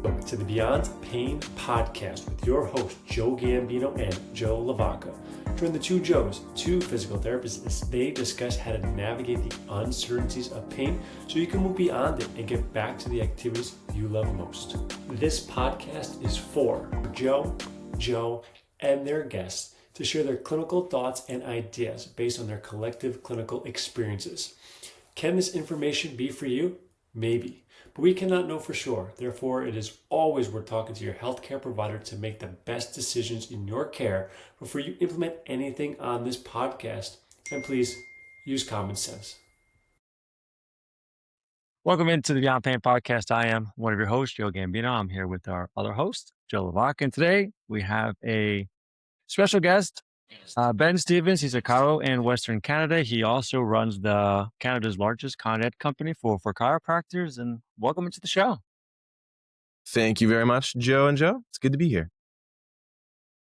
Welcome to the Beyond Pain podcast with your host, Joe Gambino and Joe LaVacca. Join the two Joes, two physical therapists, as they discuss how to navigate the uncertainties of pain so you can move beyond it and get back to the activities you love most. This podcast is for Joe, and their guests to share their clinical thoughts and ideas based on their collective clinical experiences. Can this information be for you? Maybe, but we cannot know for sure. Therefore, it is always worth talking to your healthcare provider to make the best decisions in your care before you implement anything on this podcast. And please use common sense. Welcome into the Beyond Pain podcast. I am one of your hosts, Joe Gambino. I'm here with our other host, Joe LaVacca. And today we have a special guest, Ben Stevens. He's a chiro in Western Canada. He also runs Canada's largest Con Ed company for chiropractors. And welcome into the show. Thank you very much, Joe and Joe. It's good to be here.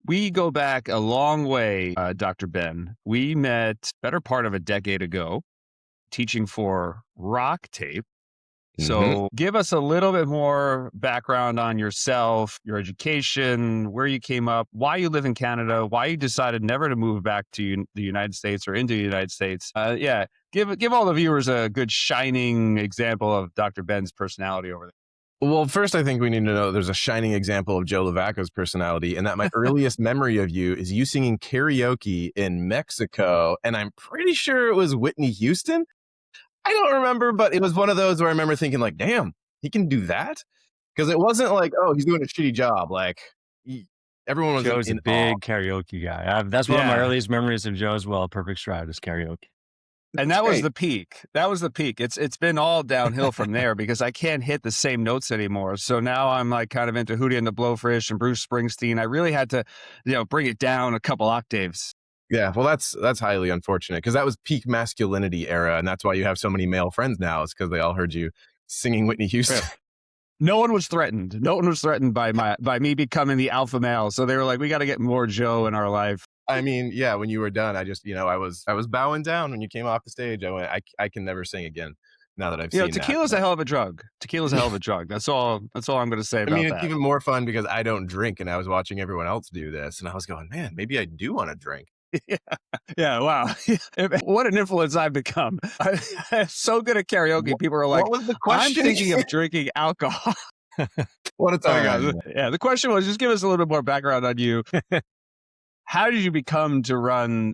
We go back a long way, Dr. Ben. We met better part of a decade ago teaching for rock tape. So give us a little bit more background on yourself, your education, where you came up, why you live in Canada, why you decided never to move back to the United States or into the United States. Give all the viewers a good shining example of Dr. Ben's personality over there. Well, first, I think we need to know there's a shining example of Joe LaVacca's personality, and that my earliest memory of you is you singing karaoke in Mexico, and I'm pretty sure it was Whitney Houston. I don't remember, but it was one of those where I remember thinking like, damn, he can do that? Because it wasn't like, oh, he's doing a shitty job. Like everyone was Joe's in a big awe. karaoke guy. That's one of my earliest memories of Joe as well. Perfect Stride is karaoke. And that was the peak. That was the peak. It's been all downhill from there because I can't hit the same notes anymore. So now I'm like kind of into Hootie and the Blowfish and Bruce Springsteen. I really had to, bring it down a couple octaves. Yeah, well, that's highly unfortunate because that was peak masculinity era, and that's why you have so many male friends now. It's because they all heard you singing Whitney Houston. No one was threatened. No one was threatened by me becoming the alpha male. So they were like, we got to get more Joe in our life. I mean, yeah, when you were done, I just, I was bowing down when you came off the stage. I went, I can never sing again. Now that I've seen tequila's a hell of a drug. Tequila's a hell of a drug. That's all I'm going to say about that. It's even more fun because I don't drink, and I was watching everyone else do this, and I was going, man, maybe I do want to drink. Yeah. Wow. What an influence I've become. I'm so good at karaoke. People are like, what was the question? I'm thinking of drinking alcohol. What a time. Yeah. The question was, just give us a little bit more background on you. How did you become to run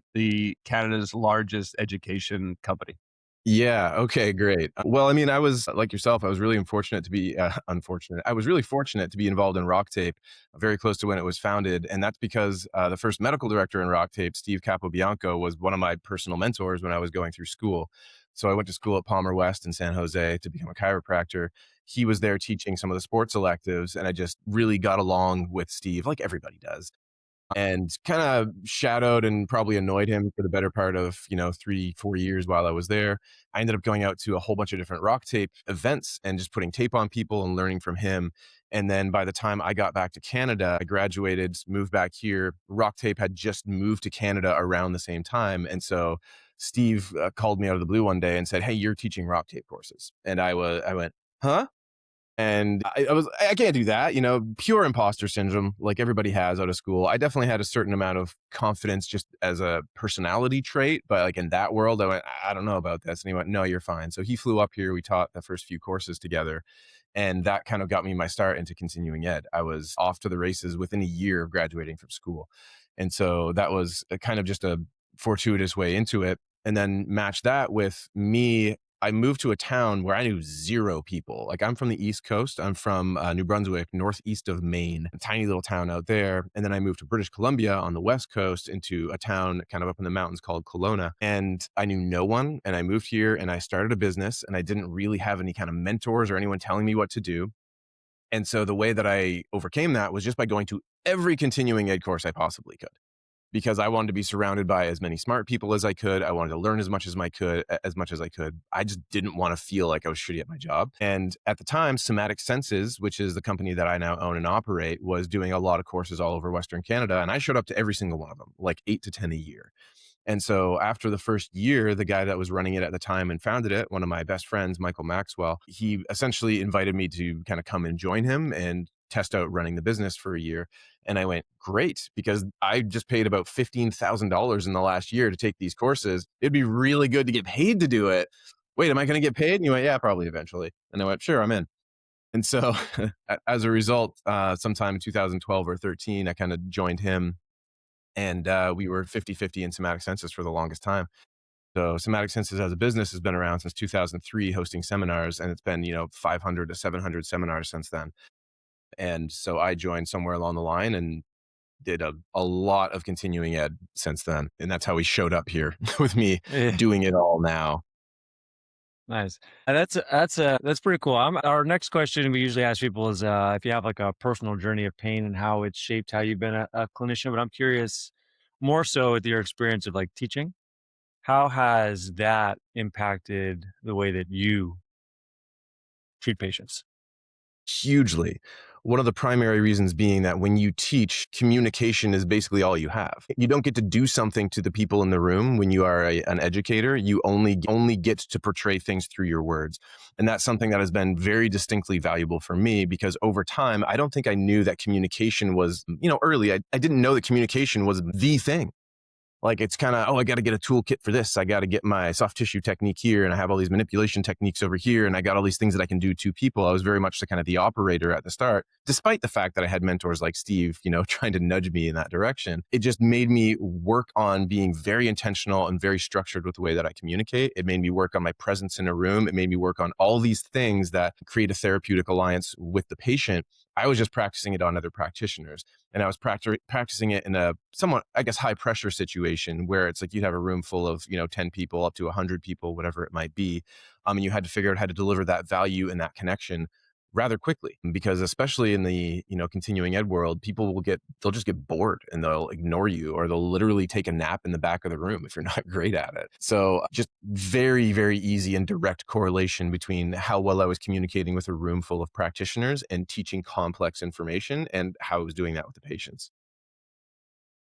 Canada's largest education company? Yeah. Okay, great. Well, I was like yourself. I was really unfortunate to be unfortunate. I was really fortunate to be involved in Rock Tape very close to when it was founded. And that's because the first medical director in Rock Tape, Steve Capobianco, was one of my personal mentors when I was going through school. So I went to school at Palmer West in San Jose to become a chiropractor. He was there teaching some of the sports electives, and I just really got along with Steve like everybody does. And kind of shadowed and probably annoyed him for the better part of, 3-4 years while I was there. I ended up going out to a whole bunch of different Rock Tape events and just putting tape on people and learning from him. And then by the time I got back to Canada, I graduated, moved back here. Rock Tape had just moved to Canada around the same time. And so Steve called me out of the blue one day and said, hey, you're teaching Rock Tape courses. And I went, huh? And I can't do that, pure imposter syndrome, like everybody has out of school. I definitely had a certain amount of confidence just as a personality trait, but like in that world, I went, I don't know about this. And he went, no, you're fine. So he flew up here. We taught the first few courses together. And that kind of got me my start into continuing ed. I was off to the races within a year of graduating from school. And so that was kind of just a fortuitous way into it. And then match that with me. I moved to a town where I knew zero people. Like I'm from the East Coast. I'm from New Brunswick, northeast of Maine, a tiny little town out there. And then I moved to British Columbia on the West Coast into a town kind of up in the mountains called Kelowna. And I knew no one. And I moved here and I started a business, and I didn't really have any kind of mentors or anyone telling me what to do. And so the way that I overcame that was just by going to every continuing ed course I possibly could. Because I wanted to be surrounded by as many smart people as I could. I wanted to learn as much as I could. I just didn't want to feel like I was shitty at my job. And at the time, Somatic Senses, which is the company that I now own and operate, was doing a lot of courses all over Western Canada. And I showed up to every single one of them, like 8 to 10 a year. And so after the first year, the guy that was running it at the time and founded it, one of my best friends, Michael Maxwell, he essentially invited me to kind of come and join him and test out running the business for a year. And I went, great, because I just paid about $15,000 in the last year to take these courses. It'd be really good to get paid to do it. Wait, am I going to get paid? And you went, yeah, probably eventually. And I went, sure, I'm in. And so as a result, sometime in 2012 or 13, I kind of joined him, and we were 50-50 in somatic census for the longest time. So somatic census as a business has been around since 2003, hosting seminars, and it's been, 500 to 700 seminars since then. And so I joined somewhere along the line and did a lot of continuing ed since then. And that's how we showed up here with me Yeah. doing it all now. Nice. And that's pretty cool. Our next question we usually ask people is if you have like a personal journey of pain and how it's shaped how you've been a clinician. But I'm curious more so with your experience of like teaching. How has that impacted the way that you treat patients? Hugely. One of the primary reasons being that when you teach, communication is basically all you have. You don't get to do something to the people in the room when you are an educator. You only get to portray things through your words. And that's something that has been very distinctly valuable for me, because over time, I don't think I knew that communication was, early. I didn't know that communication was the thing. Like, it's kind of, I got to get a toolkit for this. I got to get my soft tissue technique here, and I have all these manipulation techniques over here, and I got all these things that I can do to people. I was very much the kind of the operator at the start, despite the fact that I had mentors like Steve, trying to nudge me in that direction. It just made me work on being very intentional and very structured with the way that I communicate. It made me work on my presence in a room. It made me work on all these things that create a therapeutic alliance with the patient. I was just practicing it on other practitioners, and I was practicing it in a somewhat, I guess, high pressure situation where it's like you'd have a room full of, 10 people up to 100 people, whatever it might be. And you had to figure out how to deliver that value and that connection rather quickly, because especially in the, continuing ed world, they'll just get bored and they'll ignore you, or they'll literally take a nap in the back of the room if you're not great at it. So just very, very easy and direct correlation between how well I was communicating with a room full of practitioners and teaching complex information, and how I was doing that with the patients.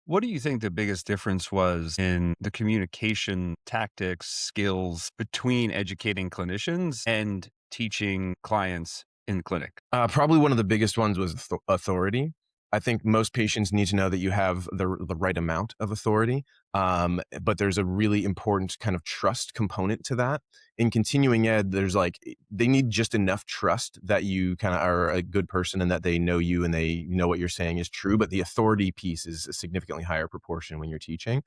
What do you think the biggest difference was in the communication tactics, skills between educating clinicians and teaching clients in clinic? Probably one of the biggest ones was authority. I think most patients need to know that you have the right amount of authority, but there's a really important kind of trust component to that. In continuing ed, they need just enough trust that you kind of are a good person and that they know you and they know what you're saying is true. But the authority piece is a significantly higher proportion when you're teaching.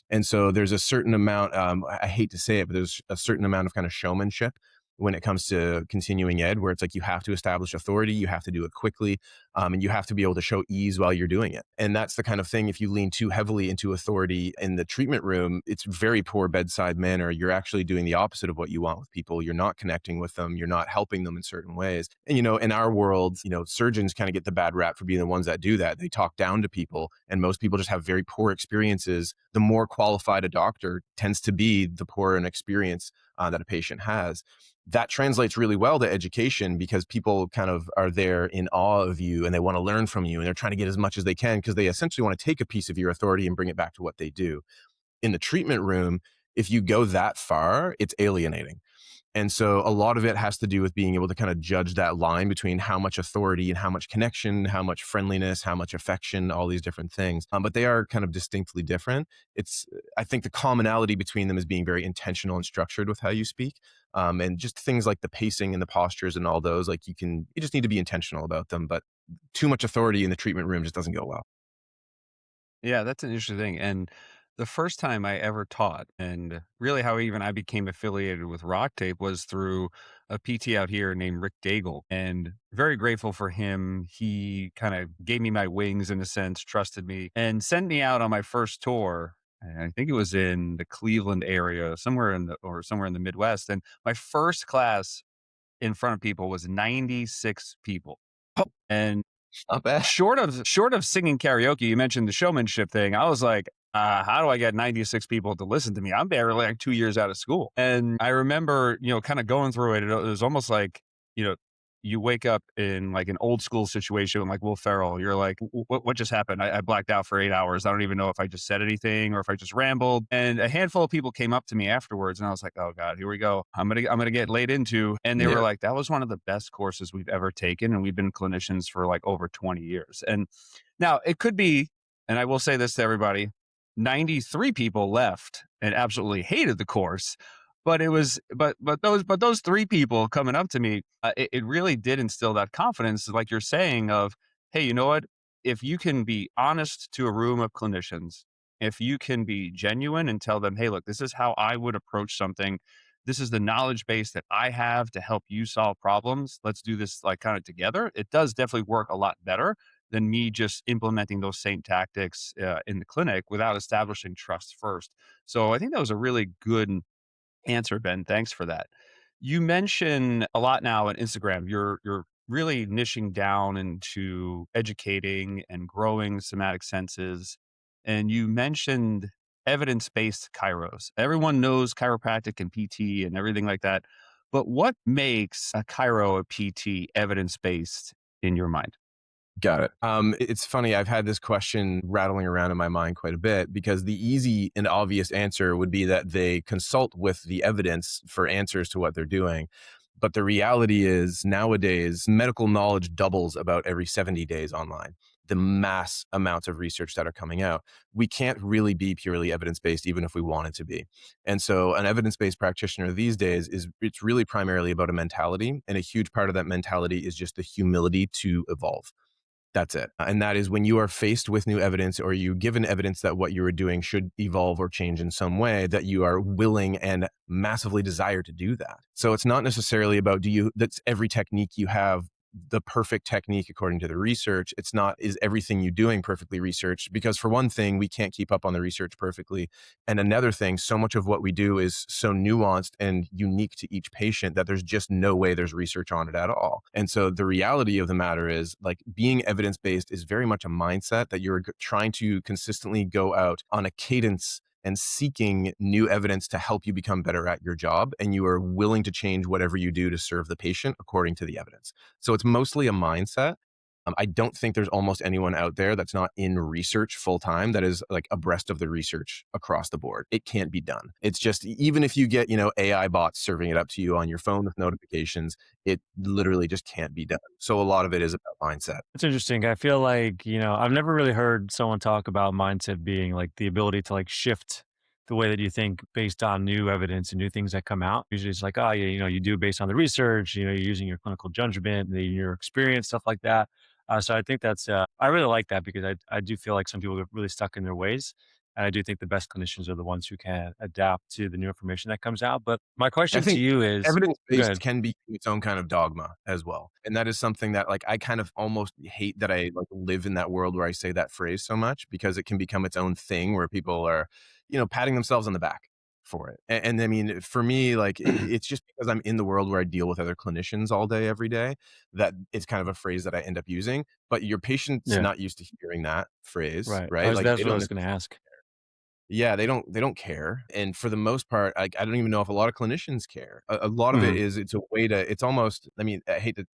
And so there's a certain amount, I hate to say it, but there's a certain amount of kind of showmanship when it comes to continuing ed, where it's like you have to establish authority, you have to do it quickly, and you have to be able to show ease while you're doing it. And that's the kind of thing, if you lean too heavily into authority in the treatment room, it's very poor bedside manner. You're actually doing the opposite of what you want with people. You're not connecting with them. You're not helping them in certain ways. And, in our world, surgeons kind of get the bad rap for being the ones that do that. They talk down to people, and most people just have very poor experiences. The more qualified a doctor tends to be, the poorer an experience that a patient has. That translates really well to education, because people kind of are there in awe of you and they want to learn from you, and they're trying to get as much as they can because they essentially want to take a piece of your authority and bring it back to what they do. In the treatment room, if you go that far, it's alienating. And so a lot of it has to do with being able to kind of judge that line between how much authority and how much connection, how much friendliness, how much affection, all these different things. But they are kind of distinctly different. I think the commonality between them is being very intentional and structured with how you speak. And just things like the pacing and the postures and all those, you just need to be intentional about them. But too much authority in the treatment room just doesn't go well. Yeah, that's an interesting thing. And the first time I ever taught, and really how even I became affiliated with Rock Tape, was through a PT out here named Rick Daigle. And very grateful for him. He kind of gave me my wings in a sense, trusted me, and sent me out on my first tour. And I think it was in the Cleveland area, somewhere in the Midwest. And my first class in front of people was 96 people. And Not bad. short of singing karaoke, you mentioned the showmanship thing. I was like, how do I get 96 people to listen to me? I'm barely like 2 years out of school. And I remember, kind of going through it. It was almost like, you wake up in like an old school situation with like Will Ferrell. You're like, what just happened? I blacked out for 8 hours. I don't even know if I just said anything or if I just rambled. And a handful of people came up to me afterwards and I was like, oh God, here we go. I'm going to get laid into. And they were like, that was one of the best courses we've ever taken. And we've been clinicians for like over 20 years. And now it could be, and I will say this to everybody, 93 people left and absolutely hated the course. But it was, but those 3 people coming up to me, it really did instill that confidence, like you're saying, of, hey, you know what? If you can be honest to a room of clinicians, if you can be genuine and tell them, hey, look, this is how I would approach something. This is the knowledge base that I have to help you solve problems. Let's do this like kind of together. It does definitely work a lot better than me just implementing those same tactics in the clinic without establishing trust first. So I think that was a really good answer, Ben. Thanks for that. You mention a lot now on Instagram. You're really niching down into educating and growing somatic senses. And you mentioned evidence-based chiros. Everyone knows chiropractic and PT and everything like that. But what makes a chiro, a PT, evidence-based in your mind? Got it. It's funny. I've had this question rattling around in my mind quite a bit because the easy and obvious answer would be that they consult with the evidence for answers to what they're doing. But the reality is nowadays, medical knowledge doubles about every 70 days online. The mass amounts of research that are coming out. We can't really be purely evidence-based, even if we wanted to be. And so an evidence-based practitioner these days it's really primarily about a mentality. And a huge part of that mentality is just the humility to evolve. That's it. And that is when you are faced with new evidence or you given evidence that what you are doing should evolve or change in some way, that you are willing and massively desire to do that. So it's not necessarily about that's every technique you have the perfect technique according to the research. It's not, is everything you doing perfectly researched? Because for one thing, we can't keep up on the research perfectly. And another thing, so much of what we do is so nuanced and unique to each patient that there's just no way there's research on it at all. And so the reality of the matter is, like, being evidence-based is very much a mindset that you're trying to consistently go out on a cadence and seeking new evidence to help you become better at your job. And you are willing to change whatever you do to serve the patient according to the evidence. So it's mostly a mindset. I don't think there's almost anyone out there that's not in research full time that is like abreast of the research across the board. It can't be done. It's just, even if you get, AI bots serving it up to you on your phone with notifications, it literally just can't be done. So a lot of it is about mindset. It's interesting. I feel like, I've never really heard someone talk about mindset being like the ability to like shift the way that you think based on new evidence and new things that come out. Usually it's like, oh yeah, you do based on the research, you're using your clinical judgment, your experience, stuff like that. So I think I really like that because I do feel like some people get really stuck in their ways. And I do think the best clinicians are the ones who can adapt to the new information that comes out. But my I question to think you is, go evidence-based ahead. can be its own kind of dogma as well. And that is something that, like, I kind of almost hate that I like live in that world where I say that phrase so much, because it can become its own thing where people are, patting themselves on the back for it. And I mean, for me, like, it's just because I'm in the world where I deal with other clinicians all day, every day, that it's kind of a phrase that I end up using. But your patient's Yeah, not used to hearing that phrase, right. right? Like, That's they what I don't. was going to ask. Yeah, they don't care. And for the most part, I don't even know if a lot of clinicians care. A lot of it Hmm. is, it's a way to, it's almost, I mean, I hate to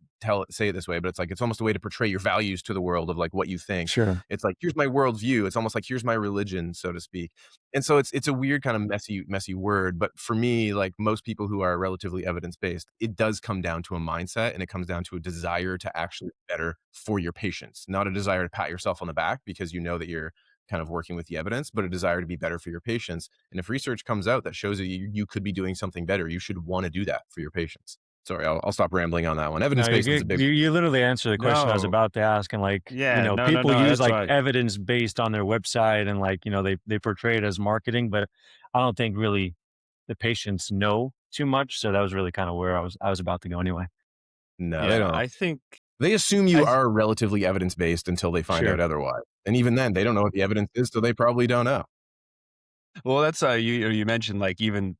say it this way, but it's like, it's almost a way to portray your values to the world of like what you think. Sure. It's like, here's my worldview. It's almost like, here's my religion, so to speak. And so it's a weird kind of messy word. But for me, like most people who are relatively evidence-based, it does come down to a mindset, and it comes down to a desire to actually be better for your patients, not a desire to pat yourself on the back because you know that you're kind of working with the evidence, but a desire to be better for your patients. And if research comes out that shows that you could be doing something better, you should want to do that for your patients. Sorry, I'll stop rambling on that one. No, Evidence-based is a big you literally answered the question I was No. about to ask. And like, Yeah, no, people use that's like right. evidence based on their website and like, they portray it as marketing, but I don't think really the patients know too much. So that was really kind of where I was about to go anyway. No, they Yeah, don't. I think They assume I you th- are relatively evidence-based until they find out Sure. otherwise. And even then, they don't know what the evidence is, so they probably don't know. well, that's you mentioned like even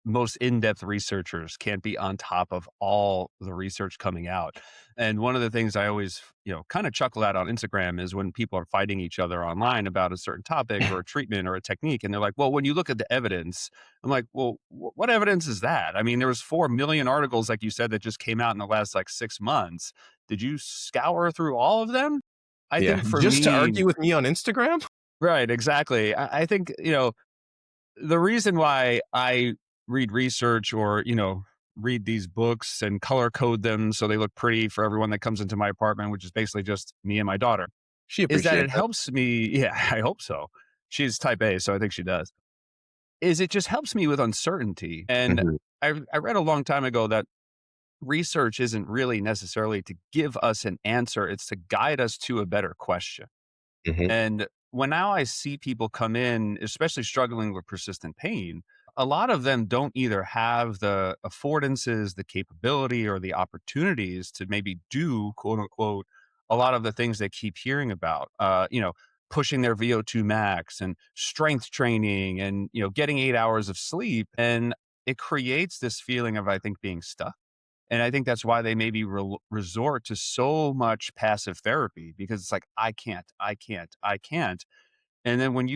most in-depth researchers can't be on top of all the research coming out. And one of the things I always, kind of chuckle at on Instagram is when people are fighting each other online about a certain topic or a treatment or a technique. And they're like, well, when you look at the evidence, I'm like, well, what evidence is that? I mean, there was 4 million articles, like you said, that just came out in the last like 6 months. Did you scour through all of them? I Yeah. think for Just to me, argue with me on Instagram? right, exactly. I think, the reason why I read research or, read these books and color code them so they look pretty for everyone that comes into my apartment, which is basically just me and my daughter, She is that appreciates it that. helps me. Yeah, I hope so. She's type A, so I think she does. Is it just helps me with uncertainty. And Mhm. I read a long time ago that research isn't really necessarily to give us an answer, it's to guide us to a better question. Mhm. And when now I see people come in, especially struggling with persistent pain, a lot of them don't either have the affordances, the capability, or the opportunities to maybe do, quote unquote, a lot of the things they keep hearing about. Pushing their VO2 max and strength training and, getting 8 hours of sleep. And it creates this feeling of, I think, being stuck. And I think that's why they maybe resort to so much passive therapy, because it's like, I can't, I can't, I can't. And then when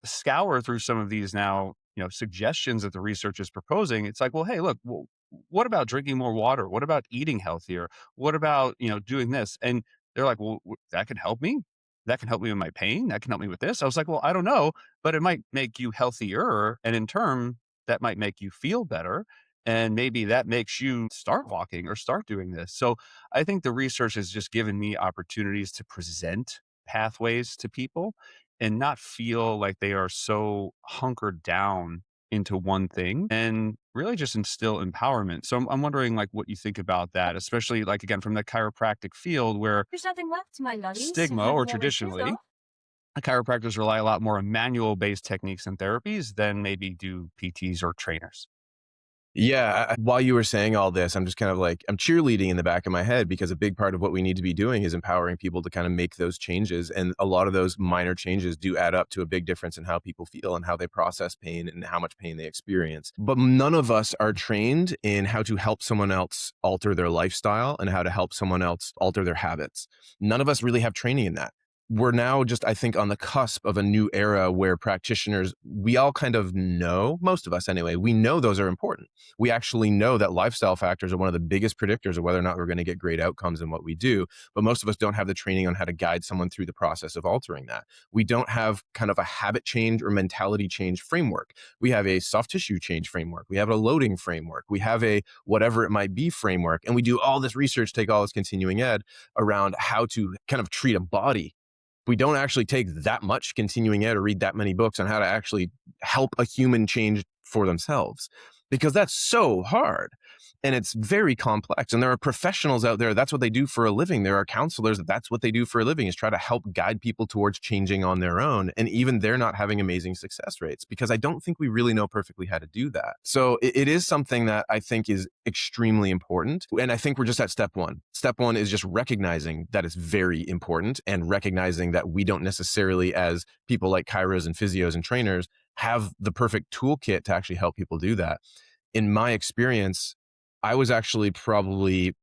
scour through some of these now, suggestions that the research is proposing, it's like, well, hey, look, well, what about drinking more water? What about eating healthier? What about, doing this? And they're like, well, that can help me. That can help me with my pain. That can help me with this. I was like, well, I don't know, but it might make you healthier. And in turn, that might make you feel better. And maybe that makes you start walking or start doing this. So I think the research has just given me opportunities to present pathways to people and not feel like they are so hunkered down into one thing, and really just instill empowerment. So I'm wondering like what you think about that, especially like again from the chiropractic field where There's nothing left, my lovies. stigma Have or a moment to traditionally go. chiropractors rely a lot more on manual based techniques and therapies than maybe do PTs or trainers. Yeah, while you were saying all this, I'm just kind of like, I'm cheerleading in the back of my head because a big part of what we need to be doing is empowering people to kind of make those changes. And a lot of those minor changes do add up to a big difference in how people feel and how they process pain and how much pain they experience. But none of us are trained in how to help someone else alter their lifestyle and how to help someone else alter their habits. None of us really have training in that. We're now just, I think, on the cusp of a new era where practitioners, we all kind of know, most of us anyway, we know those are important. We actually know that lifestyle factors are one of the biggest predictors of whether or not we're going to get great outcomes in what we do. But most of us don't have the training on how to guide someone through the process of altering that. We don't have kind of a habit change or mentality change framework. We have a soft tissue change framework. We have a loading framework. We have a whatever it might be framework. And we do all this research, take all this continuing ed around how to kind of treat a body. We don't actually take that much continuing ed or read that many books on how to actually help a human change for themselves, because that's so hard and it's very complex. And there are professionals out there, that's what they do for a living. There are counselors, that's what they do for a living, is try to help guide people towards changing on their own. And even they're not having amazing success rates because I don't think we really know perfectly how to do that. So it is something that I think is extremely important. And I think we're just at step one. Step one is just recognizing that it's very important and recognizing that we don't necessarily, as people like chiros and physios and trainers, have the perfect toolkit to actually help people do that. In my experience, I was actually probably,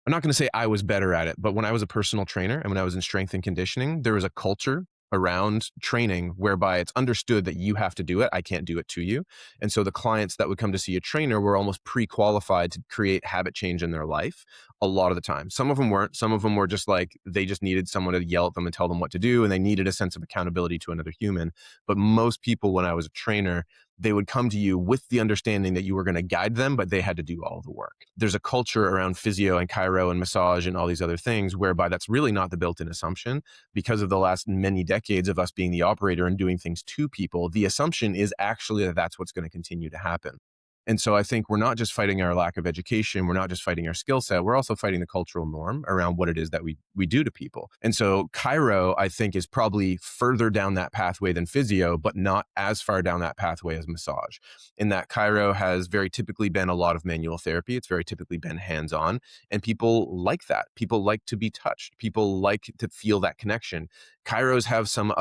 I'm not going to say I was better at it, but when I was a personal trainer and when I was in strength and conditioning, there was a culture around training whereby it's understood that you have to do it. I can't do it to you. And so the clients that would come to see a trainer were almost pre-qualified to create habit change in their life a lot of the time. Some of them weren't. Some of them were just like, they just needed someone to yell at them and tell them what to do. And they needed a sense of accountability to another human. But most people, when I was a trainer, they would come to you with the understanding that you were going to guide them, but they had to do all the work. There's a culture around physio and chiro and massage and all these other things whereby that's really not the built-in assumption. Because of the last many decades of us being the operator and doing things to people, the assumption is actually that that's what's going to continue to happen. And so I think we're not just fighting our lack of education. We're not just fighting our skill set. We're also fighting the cultural norm around what it is that we do to people. And so chiro, I think, is probably further down that pathway than physio, but not as far down that pathway as massage. In that chiro has very typically been a lot of manual therapy. It's very typically been hands-on. And people like that. People like to be touched. People like to feel that connection. Chiros have some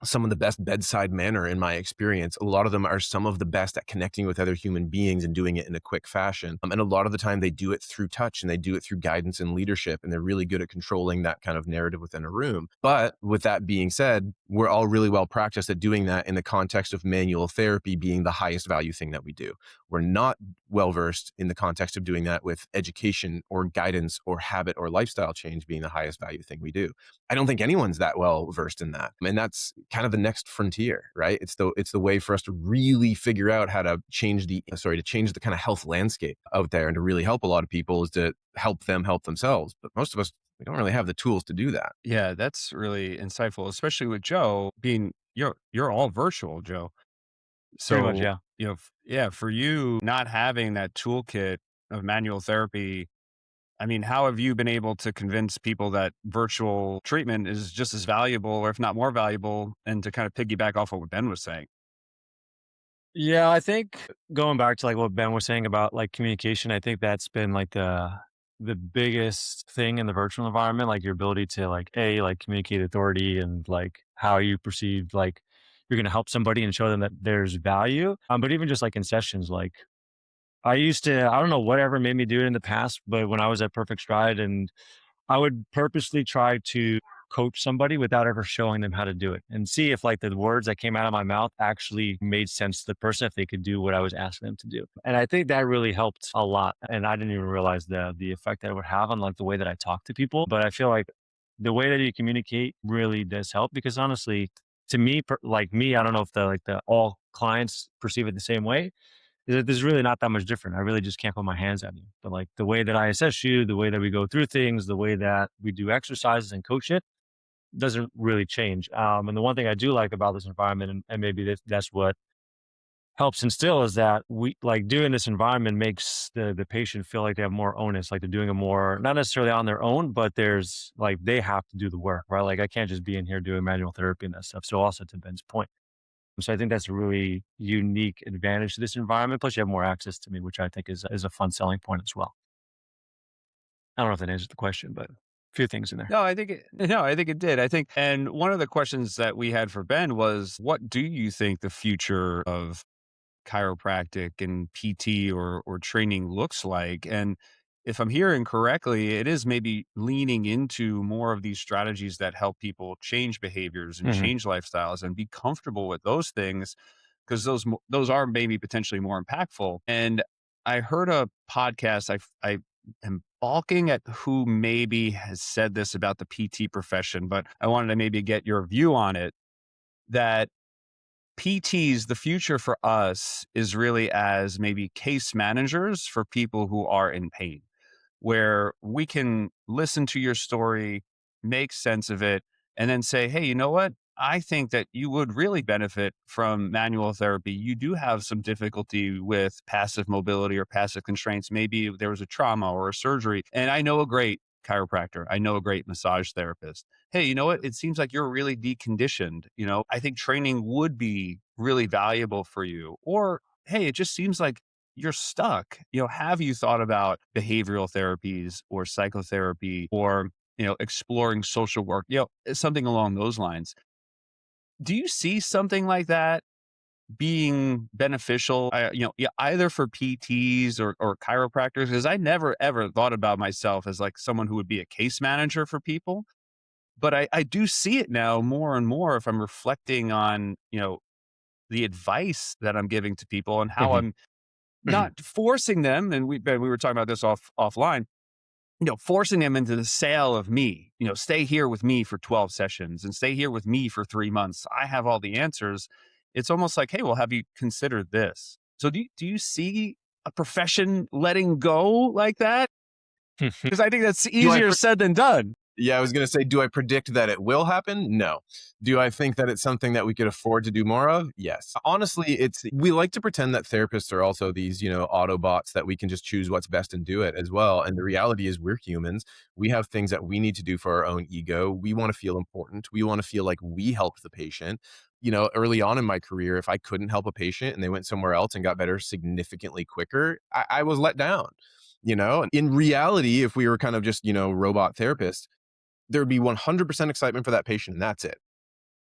some of the best bedside manner in my experience. A lot of them are some of the best at connecting with other human beings and doing it in a quick fashion. And a lot of the time they do it through touch and they do it through guidance and leadership. And they're really good at controlling that kind of narrative within a room. But with that being said, we're all really well practiced at doing that in the context of manual therapy being the highest value thing that we do. We're not well versed in the context of doing that with education or guidance or habit or lifestyle change being the highest value thing we do. I don't think anyone's that well versed in that. And that's kind of the next frontier, right? It's the way for us to really figure out how to change the kind of health landscape out there, and to really help a lot of people is to help them help themselves. But most of us, we don't really have the tools to do that. Yeah, that's really insightful, especially with Joe being you're all virtual, Joe. Pretty much, So, yeah. yeah, for you not having that toolkit of manual therapy, I mean, how have you been able to convince people that virtual treatment is just as valuable, or if not more valuable, and to kind of piggyback off of what Ben was saying? Yeah, I think going back to like what Ben was saying about like communication, I think that's been like the biggest thing in the virtual environment, like your ability to like like communicate authority and like how you perceive like you're going to help somebody and show them that there's value. But even just like in sessions, like I don't know whatever made me do it in the past, but when I was at Perfect Stride, and I would purposely try to coach somebody without ever showing them how to do it, and see if like the words that came out of my mouth actually made sense to the person, if they could do what I was asking them to do. And I think that really helped a lot. And I didn't even realize the effect that it would have on like the way that I talk to people. But I feel like the way that you communicate really does help, because honestly, to me, like me, I don't know if the all clients perceive it the same way, is that there's really not that much different. I really just can't put my hands on you. But like the way that I assess you, the way that we go through things, the way that we do exercises and coach it doesn't really change. And the one thing I do like about this environment, and maybe that's what helps instill, is that we like doing this environment makes the patient feel like they have more onus, like they're doing it more, not necessarily on their own, but there's like, they have to do the work, right? Like I can't just be in here doing manual therapy and that stuff. So also to Ben's point. So I think that's a really unique advantage to this environment. Plus, you have more access to me, which I think is a fun selling point as well. I don't know if that answers the question, but a few things in there. No, I think it did. I think, and one of the questions that we had for Ben was, what do you think the future of chiropractic and PT or training looks like? And if I'm hearing correctly, it is maybe leaning into more of these strategies that help people change behaviors and Hmm. change lifestyles and be comfortable with those things, because those are maybe potentially more impactful. And I heard a podcast. I am balking at who maybe has said this about the PT profession, but I wanted to maybe get your view on it. That PTs, the future for us is really as maybe case managers for people who are in pain, where we can listen to your story, make sense of it, and then say, hey, you know what? I think that you would really benefit from manual therapy. You do have some difficulty with passive mobility or passive constraints. Maybe there was a trauma or a surgery. And I know a great chiropractor. I know a great massage therapist. Hey, you know what? It seems like you're really deconditioned. I think training would be really valuable for you. Or, hey, it just seems like you're stuck. Have you thought about behavioral therapies or psychotherapy, or, exploring social work, something along those lines? Do you see something like that being beneficial, yeah, either for PTs or chiropractors? Because I never ever thought about myself as like someone who would be a case manager for people, but I do see it now more and more if I'm reflecting on, the advice that I'm giving to people and how Hmm. I'm not forcing them. And we were talking about this offline, forcing them into the sale of me, stay here with me for 12 sessions and stay here with me for 3 months. I have all the answers. It's almost like, hey, well, have you considered this? So do you see a profession letting go like that? Because I think that's Do I easier said than done. Yeah, I was going to say, do I predict that it will happen? No. Do I think that it's something that we could afford to do more of? Yes. Honestly, we like to pretend that therapists are also these, Autobots that we can just choose what's best and do it as well. And the reality is we're humans. We have things that we need to do for our own ego. We want to feel important. We want to feel like we helped the patient. Early on in my career, if I couldn't help a patient and they went somewhere else and got better significantly quicker, I was let down. In reality, if we were kind of just, robot therapists, there would be 100% excitement for that patient, and that's it.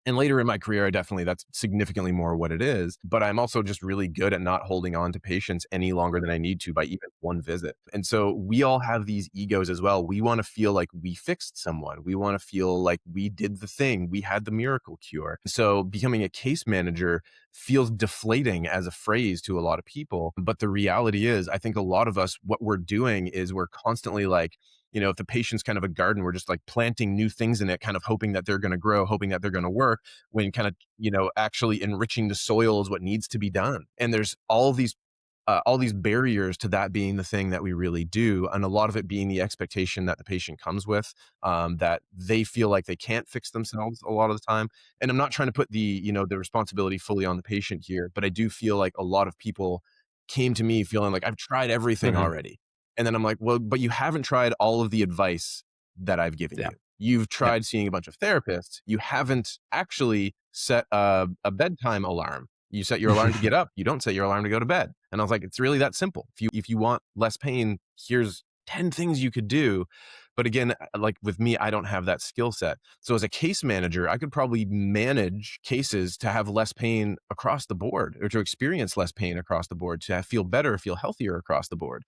And later in my career, that's significantly more what it is. But I'm also just really good at not holding on to patients any longer than I need to by even one visit. And so we all have these egos as well. We want to feel like we fixed someone. We want to feel like we did the thing. We had the miracle cure. So becoming a case manager feels deflating as a phrase to a lot of people. But the reality is, I think a lot of us, what we're doing is we're constantly like, if the patient's kind of a garden, we're just like planting new things in it, kind of hoping that they're going to grow, hoping that they're going to work, when kind of, actually enriching the soil is what needs to be done. And there's all these barriers to that being the thing that we really do. And a lot of it being the expectation that the patient comes with, that they feel like they can't fix themselves a lot of the time. And I'm not trying to put the responsibility fully on the patient here, but I do feel like a lot of people came to me feeling like I've tried everything Mhm. already. And then I'm like, well, but you haven't tried all of the advice that I've given Yeah. you. You've Yeah. tried seeing a bunch of therapists. You haven't actually set a bedtime alarm. You set your alarm to get up. You don't set your alarm to go to bed. And I was like, it's really that simple. If you want less pain, here's 10 things you could do. But again, like with me, I don't have that skill set. So as a case manager, I could probably manage cases to have less pain across the board, or to experience less pain across the board, to feel better, feel healthier across the board.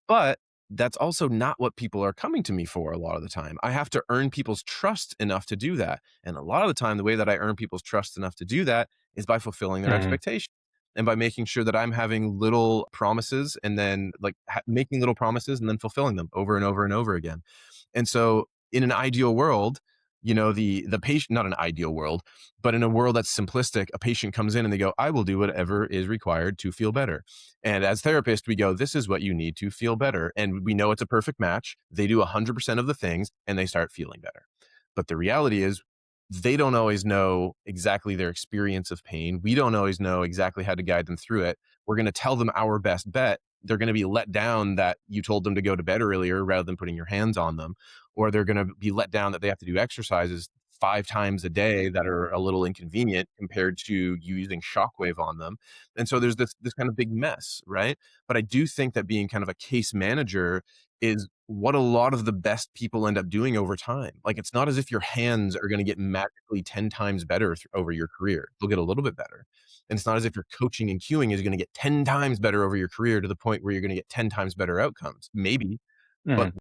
But that's also not what people are coming to me for a lot of the time. I have to earn people's trust enough to do that. And a lot of the time, the way that I earn people's trust enough to do that is by fulfilling their Mhm. expectations, and by making sure that I'm having little promises, and then like making little promises and then fulfilling them over and over and over again. And so in an ideal world, the patient, not an ideal world, but in a world that's simplistic, a patient comes in and they go, I will do whatever is required to feel better. And as therapists, we go, this is what you need to feel better. And we know it's a perfect match. They do 100% of the things and they start feeling better. But the reality is, they don't always know exactly their experience of pain. We don't always know exactly how to guide them through it. We're going to tell them our best bet. They're going to be let down that you told them to go to bed earlier rather than putting your hands on them. Or they're going to be let down that they have to do exercises 5 times a day that are a little inconvenient compared to you using shockwave on them. And so there's this kind of big mess, right? But I do think that being kind of a case manager is what a lot of the best people end up doing over time. Like, it's not as if your hands are going to get magically 10 times better over your career. They'll get a little bit better. And it's not as if your coaching and cueing is going to get 10 times better over your career to the point where you're going to get 10 times better outcomes. Maybe, but Mhm.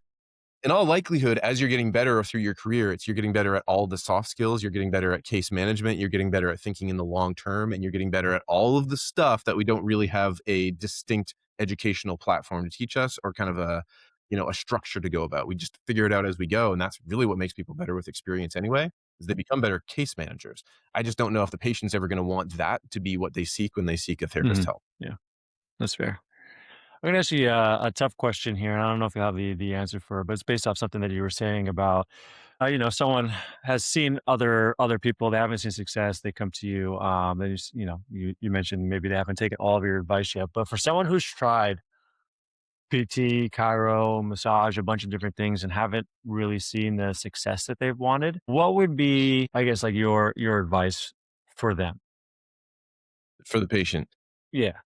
in all likelihood, as you're getting better through your career, you're getting better at all the soft skills. You're getting better at case management. You're getting better at thinking in the long term, and you're getting better at all of the stuff that we don't really have a distinct educational platform to teach us, or kind of a structure to go about. We just figure it out as we go. And that's really what makes people better with experience anyway, is they become better case managers. I just don't know if the patient's ever going to want that to be what they seek when they seek a therapist's Mhm. help. Yeah, that's fair. I'm gonna ask you a tough question here, and I don't know if you have the answer for it, but it's based off something that you were saying about, someone has seen other people, they haven't seen success, they come to you, they just, you mentioned maybe they haven't taken all of your advice yet, but for someone who's tried PT, chiro, massage, a bunch of different things and haven't really seen the success that they've wanted, what would be, I guess, like your advice for them? For the patient, Yeah.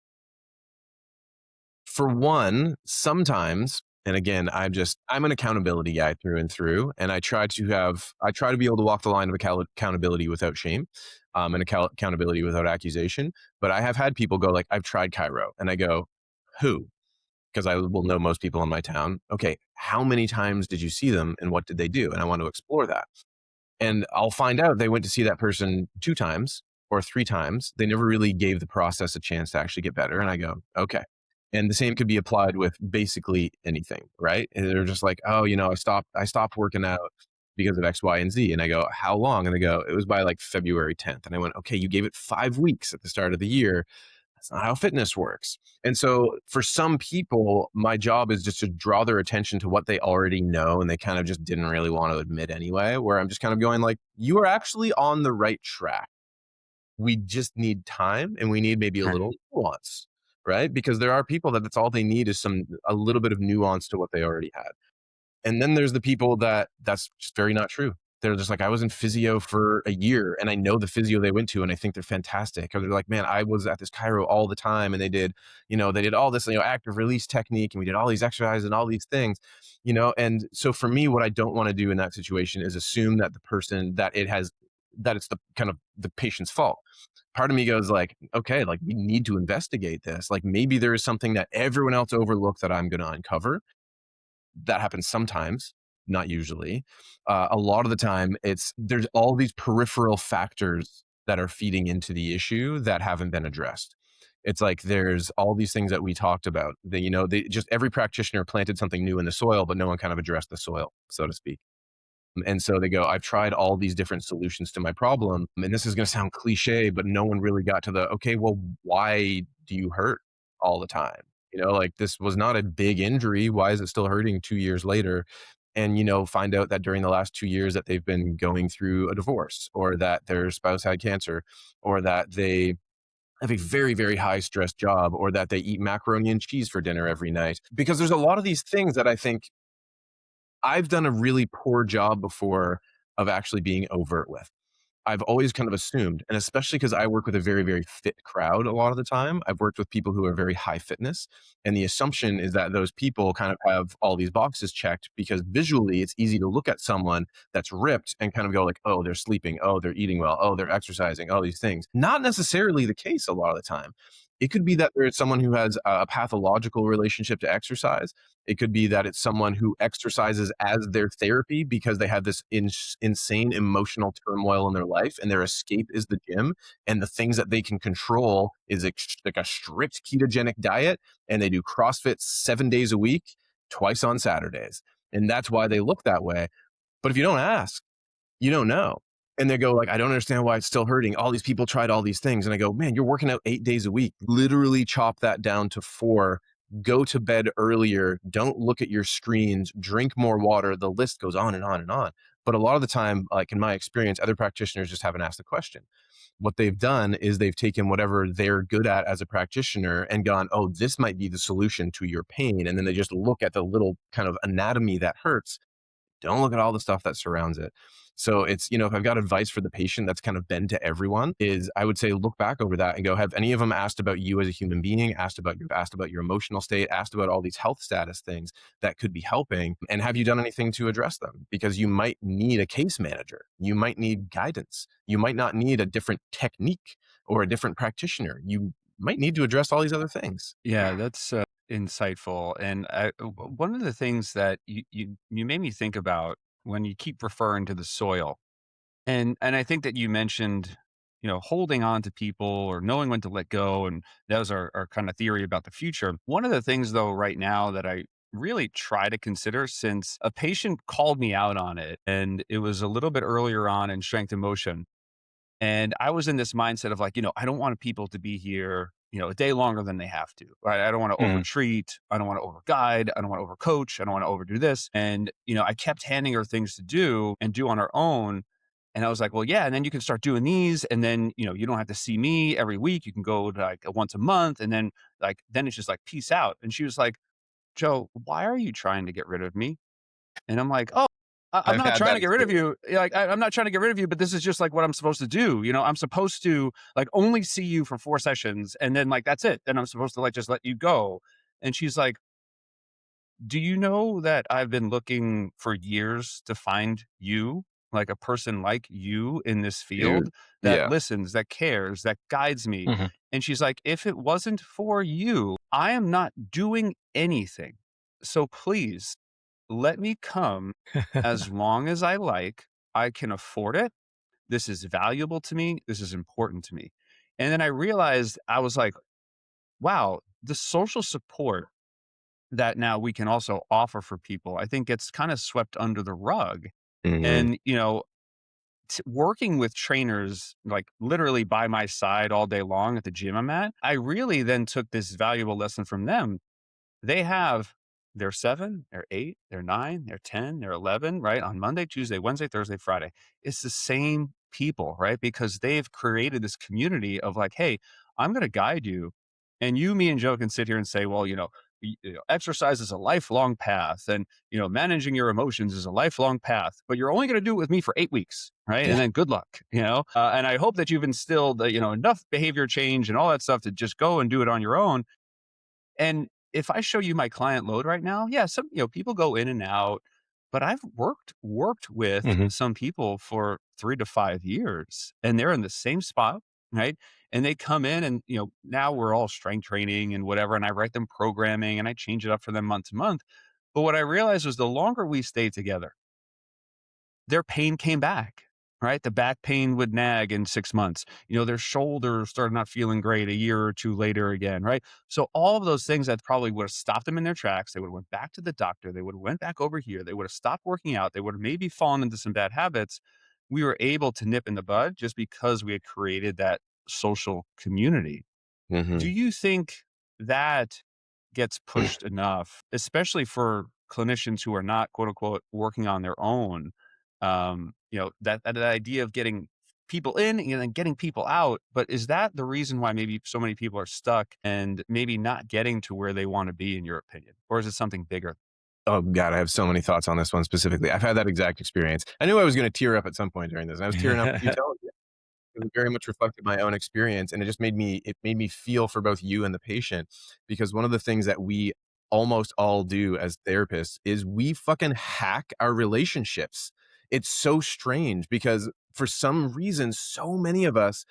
for one, sometimes, and again, I'm an accountability guy through and through, and I try to be able to walk the line of accountability without shame, and accountability without accusation. But I have had people go like, I've tried chiro, and I go, who? Because I will know most people in my town. Okay, how many times did you see them, and what did they do? And I want to explore that. And I'll find out they went to see that person 2 times or 3 times. They never really gave the process a chance to actually get better. And I go, okay. And the same could be applied with basically anything, right? And they're just like, oh, I stopped working out because of X, Y, and Z. And I go, how long? And they go, it was by like February 10th. And I went, okay, you gave it 5 weeks at the start of the year. That's not how fitness works. And so for some people, my job is just to draw their attention to what they already know, and they kind of just didn't really want to admit anyway, where I'm just kind of going like, you are actually on the right track. We just need time, and we need maybe a little nuance, right? Because there are people that's all they need is a little bit of nuance to what they already had. And then there's the people that's just very not true. They're just like, I was in physio for a year and I know the physio they went to and I think they're fantastic. Or they're like, man, I was at this chiro all the time and they did all this, active release technique, and we did all these exercises and all these things. And so for me, what I don't want to do in that situation is assume that the person that it has that it's the kind of the patient's fault. Part of me goes like, okay, like we need to investigate this. Like maybe there is something that everyone else overlooked that I'm going to uncover. That happens sometimes, not usually. A lot of the time, there's all these peripheral factors that are feeding into the issue that haven't been addressed. It's like there's all these things that we talked about. They just every practitioner planted something new in the soil, but no one kind of addressed the soil, so to speak. And so they go, I've tried all these different solutions to my problem. And this is going to sound cliche, but no one really got to okay, well, why do you hurt all the time? Like this was not a big injury. Why is it still hurting 2 years later? And, find out that during the last 2 years that they've been going through a divorce, or that their spouse had cancer, or that they have a very, very high stress job, or that they eat macaroni and cheese for dinner every night. Because there's a lot of these things that I think I've done a really poor job before of actually being overt with. I've always kind of assumed, and especially because I work with a very, very fit crowd a lot of the time, I've worked with people who are very high fitness. And the assumption is that those people kind of have all these boxes checked because visually it's easy to look at someone that's ripped and kind of go like, oh, they're sleeping. Oh, they're eating well. Oh, they're exercising. All these things. Not necessarily the case a lot of the time. It could be that there's someone who has a pathological relationship to exercise. It could be that it's someone who exercises as their therapy because they have this insane emotional turmoil in their life, and their escape is the gym. And the things that they can control is like a strict ketogenic diet, and they do CrossFit 7 days a week, twice on Saturdays. And that's why they look that way. But if you don't ask, you don't know. And they go like, I don't understand why it's still hurting. All these people tried all these things. And I go, man, you're working out 8 days a week. Literally chop that down to 4. Go to bed earlier. Don't look at your screens. Drink more water. The list goes on and on and on. But a lot of the time, like in my experience, other practitioners just haven't asked the question. What they've done is they've taken whatever they're good at as a practitioner and gone, oh, this might be the solution to your pain. And then they just look at the little kind of anatomy that hurts. Don't look at all the stuff that surrounds it. So it's, if I've got advice for the patient that's kind of been to everyone, is I would say look back over that and go, have any of them asked about you as a human being, asked about your emotional state, asked about all these health status things that could be helping? And have you done anything to address them? Because you might need a case manager. You might need guidance. You might not need a different technique or a different practitioner. You might need to address all these other things. Yeah, that's insightful. And one of the things that you made me think about when you keep referring to the soil, and I think that you mentioned, holding on to people or knowing when to let go, and that was our kind of theory about the future. One of the things, though, right now that I really try to consider, since a patient called me out on it, and it was a little bit earlier on in strength and motion. And I was in this mindset of like, I don't want people to be here, a day longer than they have to, right? I don't want to over treat. I don't want to over guide. I don't want to over coach. I don't want to overdo this. And, I kept handing her things to do and do on her own. And I was like, well, yeah. And then you can start doing these. And then, you don't have to see me every week. You can go like once a month. And then then it's just like, peace out. And she was like, Joe, why are you trying to get rid of me? And I'm like, oh, I'm not trying to get rid of you. Like, I'm not trying to get rid of you, but this is just like what I'm supposed to do. I'm supposed to like only see you for 4 sessions, and then like, that's it. Then I'm supposed to like, just let you go. And she's like, do you know that I've been looking for years to find you, like a person like you in this field that listens, that cares, that guides me. Mm-hmm. And she's like, if it wasn't for you, I am not doing anything. So please let me come as long as I like. I can afford it. This is valuable to me. This is important to me. And then I realized, I was like, wow, the social support that now we can also offer for people, I think gets kind of swept under the rug. Mm-hmm. And, working with trainers, like literally by my side all day long at the gym I'm at, I really then took this valuable lesson from them. They have their 7, their 8, their 9, their 10, their 11, right? On Monday, Tuesday, Wednesday, Thursday, Friday. It's the same people, right? Because they've created this community of like, hey, I'm going to guide you. And you, me, and Joe can sit here and say, well, exercise is a lifelong path, and, managing your emotions is a lifelong path, but you're only going to do it with me for 8 weeks, right? Yeah. And then good luck, and I hope that you've instilled, enough behavior change and all that stuff to just go and do it on your own. And if I show you my client load right now, yeah, some, people go in and out. but I've worked with Mhm. some people for 3 to 5 years, and they're in the same spot, right? And they come in and, now we're all strength training and whatever, and I write them programming and I change it up for them month to month. But what I realized was the longer we stayed together, their pain came back, right? The back pain would nag in 6 months. Their shoulders started not feeling great a year or 2 later again, right? So all of those things that probably would have stopped them in their tracks. They would have went back to the doctor. They would have went back over here. They would have stopped working out. They would have maybe fallen into some bad habits. We were able to nip in the bud just because we had created that social community. Do Hmm. you think that gets pushed enough, especially for clinicians who are not quote unquote working on their own? That idea of getting people in and then getting people out. But is that the reason why maybe so many people are stuck and maybe not getting to where they want to be, in your opinion? Or is it something bigger? Oh God, I have so many thoughts on this one specifically. I've had that exact experience. I knew I was going to tear up at some point during this. And I was tearing up with you telling me. It very much reflected my own experience, and it made me feel for both you and the patient, because one of the things that we almost all do as therapists is we fucking hack our relationships. It's so strange because for some reason so many of us,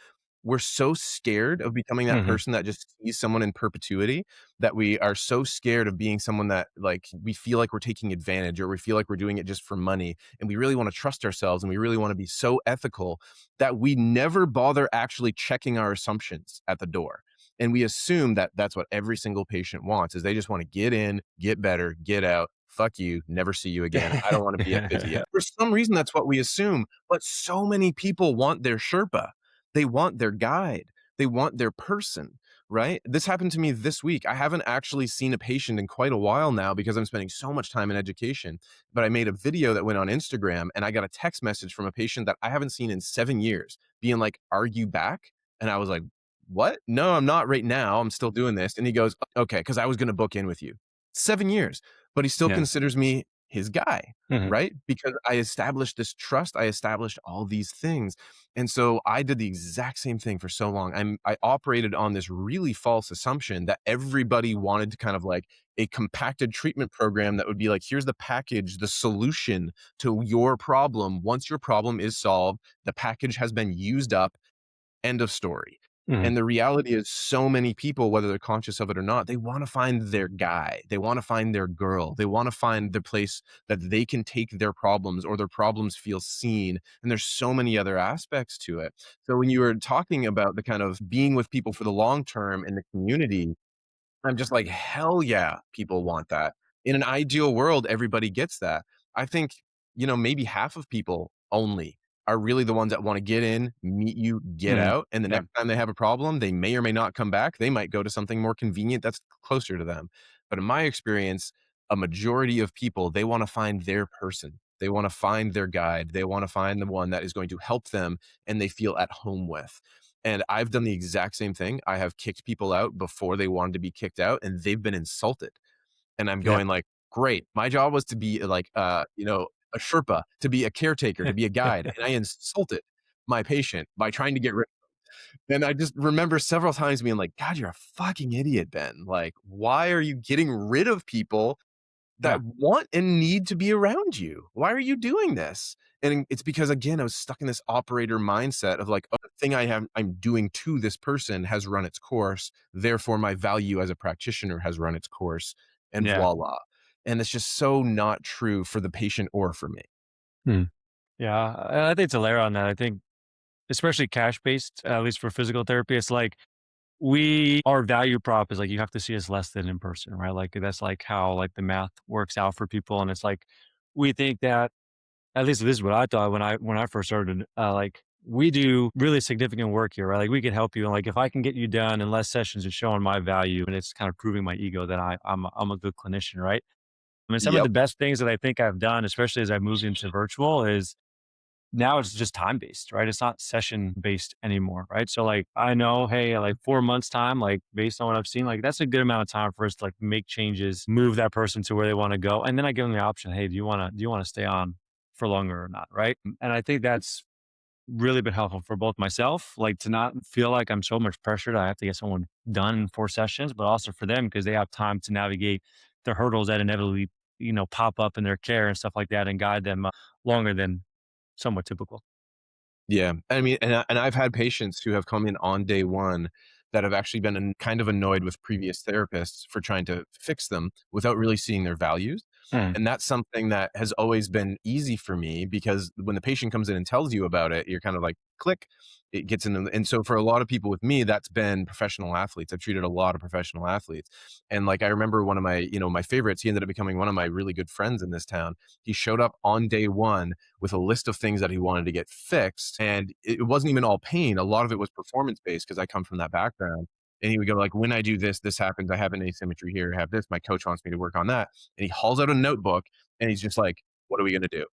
we're so scared of becoming that Mhm. person that just sees someone in perpetuity, that we are so scared of being someone that, like, we feel like we're taking advantage, or we feel like we're doing it just for money, and we really want to trust ourselves, and we really want to be so ethical that we never bother actually checking our assumptions at the door. And we assume that that's what every single patient wants, is they just want to get in, get better, get out. Fuck you, never see you again. I don't want to be a physio. For some reason, that's what we assume. But so many people want their Sherpa. They want their guide. They want their person, right? This happened to me this week. I haven't actually seen a patient in quite a while now because I'm spending so much time in education. But I made a video that went on Instagram, and I got a text message from a patient that I haven't seen in 7 years being like, "Are you back?" And I was like, "What? No, I'm not right now. I'm still doing this." And he goes, "Okay, because I was going to book in with you." 7 years, but he still Yeah. considers me his guy, Mhm. right? Because I established this trust. I established all these things. And so I did the exact same thing for so long. I operated on this really false assumption that everybody wanted to kind of like a compacted treatment program that would be like, here's the package, the solution to your problem. Once your problem is solved, the package has been used up. End of story. Mhm. And the reality is, so many people, whether they're conscious of it or not, they want to find their guy. They want to find their girl. They want to find the place that they can take their problems, or their problems feel seen. And there's so many other aspects to it. So when you were talking about the kind of being with people for the long term in the community, I'm just like, hell yeah, people want that. In an ideal world, everybody gets that. I think, maybe half of people only are really the ones that want to get in, meet you, get Mhm. out. And the Yeah. next time they have a problem, they may or may not come back. They might go to something more convenient that's closer to them. But in my experience, a majority of people, they want to find their person. They want to find their guide. They want to find the one that is going to help them and they feel at home with. And I've done the exact same thing. I have kicked people out before they wanted to be kicked out, and they've been insulted. And I'm Yeah. going like, great. My job was to be like, a Sherpa, to be a caretaker, to be a guide. And I insulted my patient by trying to get rid. And I just remember several times being like, God, you're a fucking idiot, Ben. Like, why are you getting rid of people Yeah. that want and need to be around you? Why are you doing this? And it's because, again, I was stuck in this operator mindset of like, oh, the thing I'm doing to this person has run its course. Therefore, my value as a practitioner has run its course, and Yeah. voila. And it's just so not true for the patient or for me. Mhm. Yeah. And I think to layer on that, I think especially cash based, at least for physical therapy, it's like our value prop is like you have to see us less than in person, right? Like that's like how like the math works out for people. And it's like we think that, at least this is what I thought when I first started, like we do really significant work here, right? Like we can help you. And like if I can get you done in less sessions, it's showing my value and it's kind of proving my ego that I'm a good clinician, right? I mean, some of Yep. the best things that I think I've done, especially as I moved into virtual, is now it's just time based, right? It's not session based anymore, right? So like I know, hey, like 4 months time, like based on what I've seen, like that's a good amount of time for us to like make changes, move that person to where they want to go, and then I give them the option, hey, do you want to stay on for longer or not, right? And I think that's really been helpful for both myself, like to not feel like I'm so much pressured I have to get someone done in 4 sessions, but also for them because they have time to navigate the hurdles that inevitably pop up in their care and stuff like that and guide them longer than somewhat typical. Yeah. I mean, and I've had patients who have come in on day one that have actually been kind of annoyed with previous therapists for trying to fix them without really seeing their values. Mm. And that's something that has always been easy for me, because when the patient comes in and tells you about it, you're kind of like, click, it gets in. And so for a lot of people with me, that's been professional athletes. I've treated a lot of professional athletes. And like, I remember one of my, my favorites, he ended up becoming one of my really good friends in this town. He showed up on day one with a list of things that he wanted to get fixed. And it wasn't even all pain. A lot of it was performance based, because I come from that background. And he would go like, when I do this, this happens. I have an asymmetry here. I have this. My coach wants me to work on that. And he hauls out a notebook and he's just like, what are we going to do?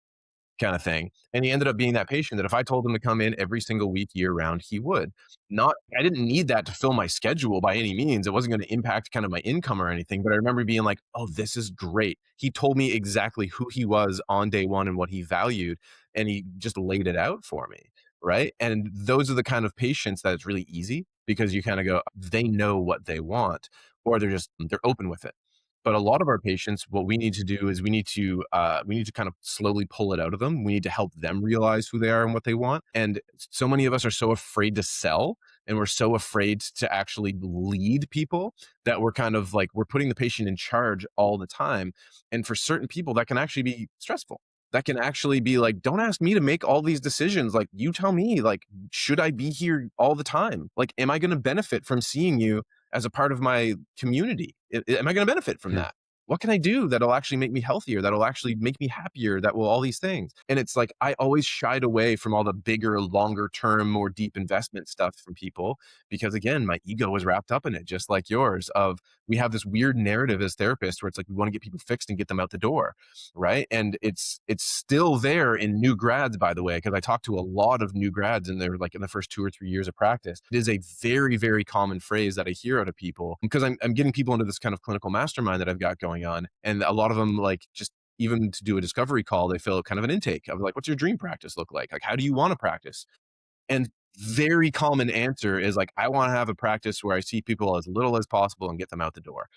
Kind of thing. And he ended up being that patient that if I told him to come in every single week year round, he would. I didn't need that to fill my schedule by any means. It wasn't going to impact kind of my income or anything. But I remember being like, oh, this is great. He told me exactly who he was on day one and what he valued. And he just laid it out for me. Right. And those are the kind of patients that it's really easy, because you kind of go, they know what they want, or they're open with it. But a lot of our patients, what we need to do is we need to kind of slowly pull it out of them. We need to help them realize who they are and what they want. And so many of us are so afraid to sell, and we're so afraid to actually lead people, that we're kind of like, we're putting the patient in charge all the time. And for certain people, that can actually be stressful. That can actually be like, don't ask me to make all these decisions. Like, you tell me, like, should I be here all the time? Like, am I going to benefit from seeing you as a part of my community? Am I going to benefit from that? What can I do that'll actually make me healthier, that'll actually make me happier, that will all these things? And it's like, I always shied away from all the bigger, longer term, more deep investment stuff from people, because again, my ego was wrapped up in it, just like yours, of we have this weird narrative as therapists where it's like, we want to get people fixed and get them out the door. Right. And it's still there in new grads, by the way, because I talk to a lot of new grads, and they're like in the first 2 or 3 years of practice. It is a very, very common phrase that I hear out of people, because I'm getting people into this kind of clinical mastermind that I've got going on. And a lot of them, like, just even to do a discovery call, they fill kind of an intake of like, what's your dream practice look like? Like, how do you want to practice? And very common answer is like, I want to have a practice where I see people as little as possible and get them out the door.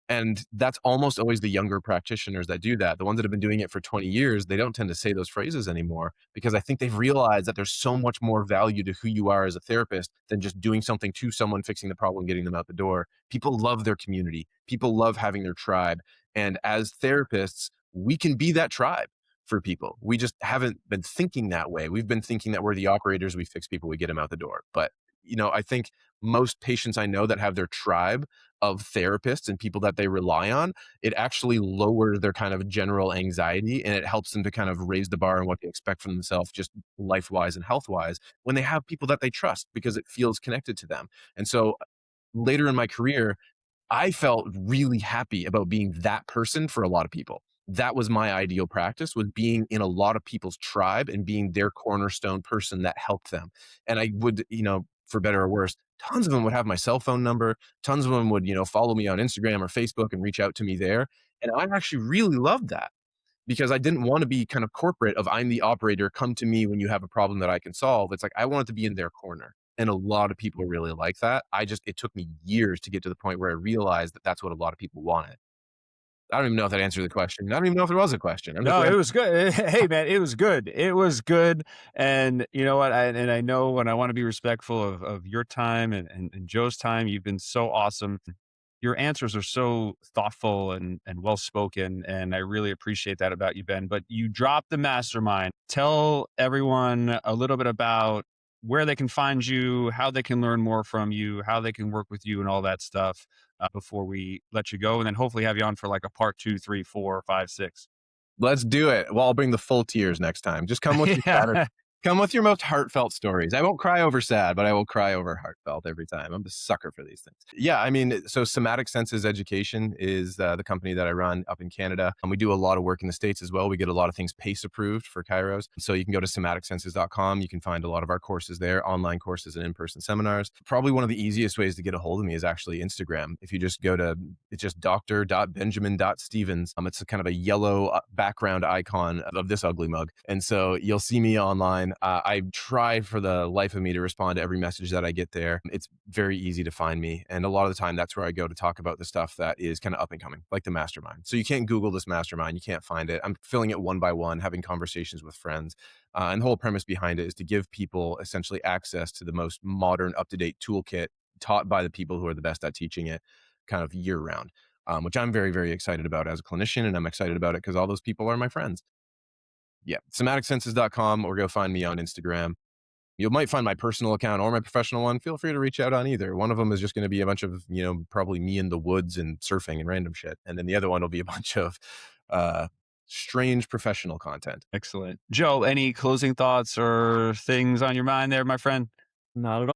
And that's almost always the younger practitioners that do that. The ones that have been doing it for 20 years, they don't tend to say those phrases anymore, because I think they've realized that there's so much more value to who you are as a therapist than just doing something to someone, fixing the problem, getting them out the door. People love their community. People love having their tribe. And as therapists, we can be that tribe for people. We just haven't been thinking that way. We've been thinking that we're the operators, we fix people, we get them out the door. But I think most patients I know that have their tribe of therapists and people that they rely on, it actually lowers their kind of general anxiety, and it helps them to kind of raise the bar on what they expect from themselves, just life-wise and health-wise, when they have people that they trust, because it feels connected to them. And so later in my career, I felt really happy about being that person for a lot of people. That was my ideal practice, was being in a lot of people's tribe and being their cornerstone person that helped them. And I would, for better or worse, tons of them would have my cell phone number. Tons of them would, follow me on Instagram or Facebook and reach out to me there. And I actually really loved that, because I didn't want to be kind of corporate of, I'm the operator, come to me when you have a problem that I can solve. It's like, I wanted to be in their corner. And a lot of people really like that. It took me years to get to the point where I realized that that's what a lot of people wanted. I don't even know if that answered the question. I don't even know if there was a question. No, it was good. Hey, man, it was good. It was good. And you know what? I know when I want to be respectful of your time and Joe's time, you've been so awesome. Your answers are so thoughtful and well-spoken. And I really appreciate that about you, Ben. But you dropped the mastermind. Tell everyone a little bit about where they can find you, how they can learn more from you, how they can work with you and all that stuff before we let you go. And then hopefully have you on for like a part 2, 3, 4, 5, 6. Let's do it. Well, I'll bring the full tears next time. Just come with your Yeah. come with your most heartfelt stories. I won't cry over sad, but I will cry over heartfelt every time. I'm the sucker for these things. Yeah, I mean, so Somatic Senses Education is the company that I run up in Canada. And we do a lot of work in the States as well. We get a lot of things PACE approved for chiros. So you can go to somaticsenses.com. You can find a lot of our courses there, online courses and in-person seminars. Probably one of the easiest ways to get a hold of me is actually Instagram. If you just go to, it's just dr.benjamin.stevens. It's a kind of a yellow background icon of this ugly mug. And so you'll see me online online. I try for the life of me to respond to every message that I get there. It's very easy to find me. And a lot of the time, that's where I go to talk about the stuff that is kind of up and coming, like the mastermind. So you can't Google this mastermind. You can't find it. I'm filling it one by one, having conversations with friends. And the whole premise behind it is to give people essentially access to the most modern, up-to-date toolkit taught by the people who are the best at teaching it kind of year round, which I'm very, very excited about as a clinician. And I'm excited about it because all those people are my friends. Yeah, somaticsenses.com, or go find me on Instagram. You might find my personal account or my professional one. Feel free to reach out on either. One of them is just going to be a bunch of, probably me in the woods and surfing and random shit. And then the other one will be a bunch of strange professional content. Excellent. Joe, any closing thoughts or things on your mind there, my friend? Not at all.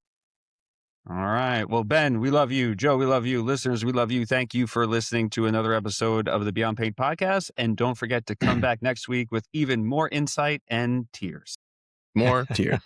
All right. Well, Ben, we love you. Joe, we love you. Listeners, we love you. Thank you for listening to another episode of the Beyond Pain podcast. And don't forget to come back next week with even more insight and tears. More tears.